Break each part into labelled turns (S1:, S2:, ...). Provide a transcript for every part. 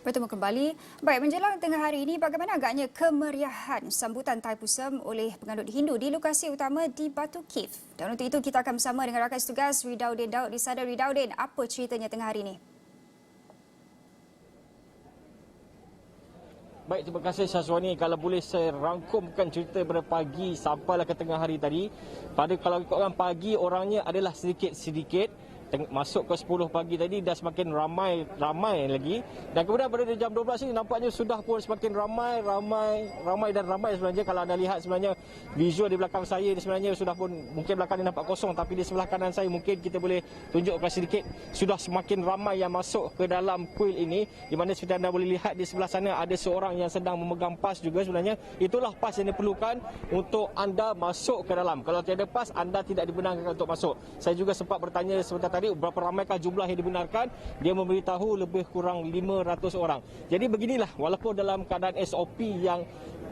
S1: Bertemu kembali. Baik, menjelang tengah hari ini, bagaimana agaknya kemeriahan sambutan Thaipusam oleh penganut Hindu di lokasi utama di Batu Kif? Dan untuk itu, kita akan bersama dengan rakan tugas Ridauddin Daud di sana. Ridauddin, apa ceritanya tengah hari ini?
S2: Baik, terima kasih Syazwani. Kalau boleh saya rangkumkan cerita pada pagi sampailah ke tengah hari tadi. Kalau ikutkan pagi, orangnya adalah sedikit-sedikit. Masuk ke 10 pagi tadi dah semakin ramai lagi. Dan kemudian pada jam 12 ini nampaknya sudah pun semakin ramai sebenarnya. Kalau anda lihat sebenarnya visual di belakang saya ini sebenarnya sudah pun mungkin belakang ini nampak kosong, tapi di sebelah kanan saya mungkin kita boleh tunjukkan sedikit sudah semakin ramai yang masuk ke dalam kuil ini, di mana seperti anda boleh lihat di sebelah sana ada seorang yang sedang memegang pas juga sebenarnya. Itulah pas yang diperlukan untuk anda masuk ke dalam. Kalau tiada pas, anda tidak dibenarkan untuk masuk. Saya juga sempat bertanya sebentar tadi berapa ramaikah jumlah yang dibenarkan. Dia memberitahu lebih kurang 500 orang. Jadi beginilah, walaupun dalam keadaan SOP yang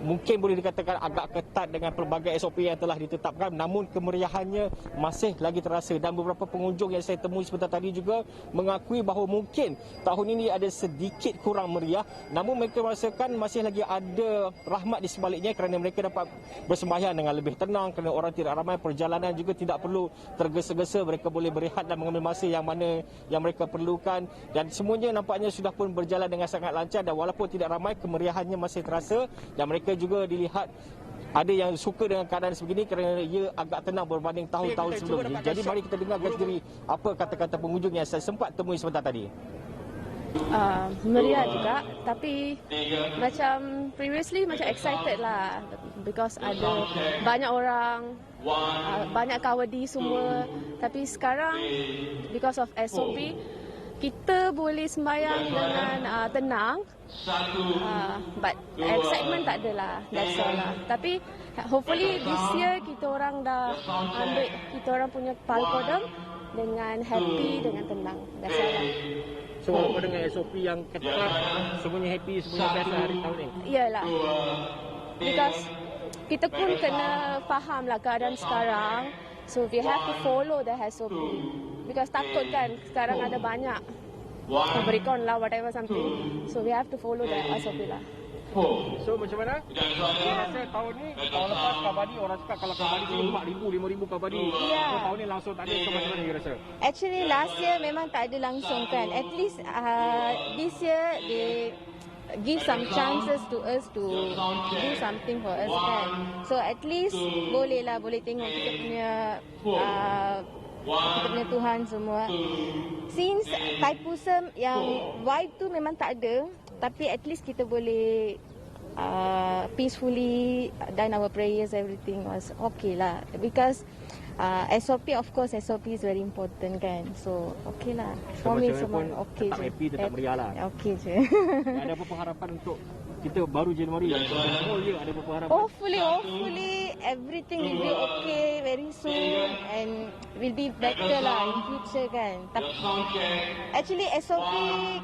S2: mungkin boleh dikatakan agak ketat dengan pelbagai SOP yang telah ditetapkan, namun kemeriahannya masih lagi terasa. Dan beberapa pengunjung yang saya temui sebentar tadi juga mengakui bahawa mungkin tahun ini ada sedikit kurang meriah, namun mereka merasakan masih lagi ada rahmat di sebaliknya kerana mereka dapat bersembahyang dengan lebih tenang, kerana orang tidak ramai, perjalanan juga tidak perlu tergesa-gesa, mereka boleh berehat dan mengambil masa yang mana yang mereka perlukan, dan semuanya nampaknya sudah pun berjalan dengan sangat lancar. Dan walaupun tidak ramai, kemeriahannya masih terasa, dan mereka juga dilihat ada yang suka dengan keadaan sebegini kerana ia agak tenang berbanding tahun-tahun sebelumnya. Jadi mari kita dengarkan sendiri apa kata-kata pengunjung yang saya sempat temui sebentar tadi.
S3: Meriah juga, tapi macam previously macam excited lah because ada banyak orang, banyak kawadi semua. Tapi sekarang because of SOP, kita boleh sembahyang dengan tenang, but excitement tak adalah, that's all lah. Tapi hopefully this year kita orang dah ambil kita orang punya palkodam dengan happy, dengan tenang, that's all lah.
S2: So, apa dengan SOP yang ketat, semuanya happy, semuanya biasa hari tahun ni?
S3: Iyalah. Because kita pun kena faham lah keadaan sekarang. So, we have to follow the SOP. Because takut kan, sekarang ada banyak berikan lah, whatever something. So, we have to follow the SOP lah.
S2: So, macam mana? Rasa tahun ni, tahun lepas kabadi, orang cakap kalau kabadi tu 4,000, 5,000 kabadi. So, tahun ni langsung tak ada. So, macam mana you rasa?
S4: Actually last year memang tak ada langsung kan. At least this year they give some chances to us to do something for us kan. So at least boleh tengok kita punya kita punya Tuhan semua. Since Thaipusam yang vibe tu memang tak ada, tapi at least kita boleh peacefully done our prayers, everything was okay lah. Because SOP, of course SOP is very important kan. So okay lah. For me semua okay je.
S2: Happy, tetap meriah lah.
S4: Okay je.
S2: Ada apa harapan untuk kita baru Januari yang whole year, ada apa harapan?
S4: Hopefully everything will be okay very soon and will be better lah in future kan. Tapi actually SOP,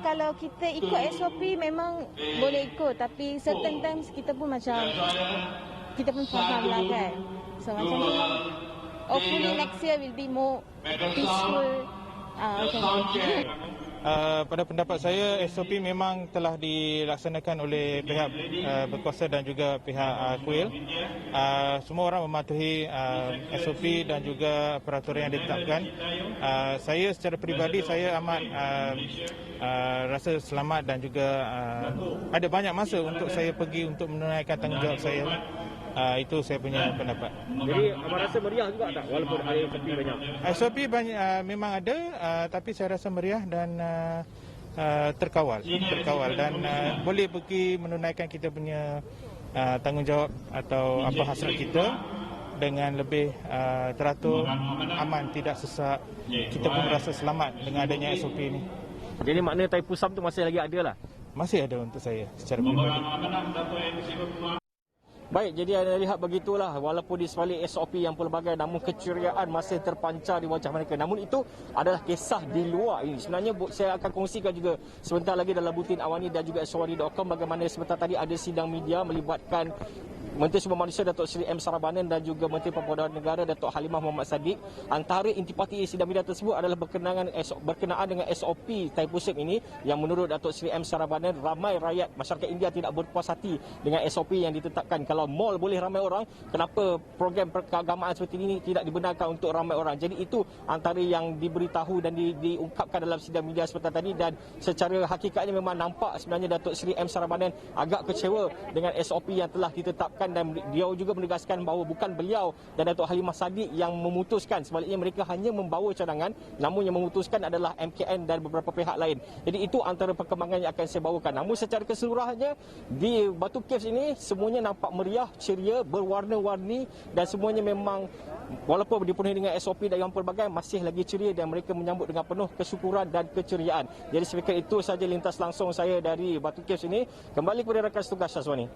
S4: kalau kita ikut SOP memang boleh ikut, tapi certain times kita pun macam kita pun faham lah kan. So macam tu, hopefully next year will be more peaceful.
S5: Pada pendapat saya, SOP memang telah dilaksanakan oleh pihak berkuasa dan juga pihak kuil. Semua orang mematuhi SOP dan juga peraturan yang ditetapkan. Saya secara peribadi, saya amat rasa selamat dan juga ada banyak masa untuk saya pergi untuk menunaikan tanggungjawab saya. Itu saya punya pendapat.
S2: Jadi, abang rasa meriah juga tak walaupun ada SOP banyak?
S5: SOP banyak, memang ada, tapi saya rasa meriah dan terkawal dan boleh pergi menunaikan kita punya tanggungjawab atau apa hasrat kita dengan lebih teratur, aman, tidak sesak. Kita pun merasa selamat dengan adanya SOP ini.
S2: Jadi makna Thaipusam tu masih lagi ada lah?
S5: Masih ada untuk saya secara peribadi.
S2: Baik, jadi anda lihat begitulah, walaupun di sebalik SOP yang pelbagai, namun keceriaan masih terpancar di wajah mereka. Namun itu adalah kisah di luar ini. Sebenarnya saya akan kongsikan juga sebentar lagi dalam Buletin Awani dan juga Eswari.com bagaimana sebentar tadi ada sidang media melibatkan Menteri Sumber Manusia Datuk Seri M. Sarabanan dan juga Menteri Pembangunan Negara Datuk Halimah Muhammad Sadiq. Antara intipati sidang media tersebut adalah berkenaan dengan SOP Thaipusip ini yang menurut Datuk Seri M. Sarabanan, ramai rakyat masyarakat India tidak berpuas hati dengan SOP yang ditetapkan. Kalau mall boleh ramai orang, kenapa program keagamaan seperti ini tidak dibenarkan untuk ramai orang? Jadi itu antara yang diberitahu dan diungkapkan dalam sidang media seperti tadi, dan secara hakikatnya memang nampak sebenarnya Datuk Seri M. Sarabanan agak kecewa dengan SOP yang telah ditetapkan, dan dia juga menegaskan bahawa bukan beliau dan Datuk Halimah Sadiq yang memutuskan, sebaliknya mereka hanya membawa cadangan, namun yang memutuskan adalah MKN dan beberapa pihak lain. Jadi itu antara perkembangan yang akan saya bawakan. Namun secara keseluruhannya di Batu Caves ini semuanya nampak meriah, ceria, berwarna-warni, dan semuanya memang walaupun dipenuhi dengan SOP dan yang pelbagai, masih lagi ceria dan mereka menyambut dengan penuh kesyukuran dan keceriaan. Jadi saya fikir itu saja lintas langsung saya dari Batu Caves ini. Kembali kepada rakan setugas Syazwani.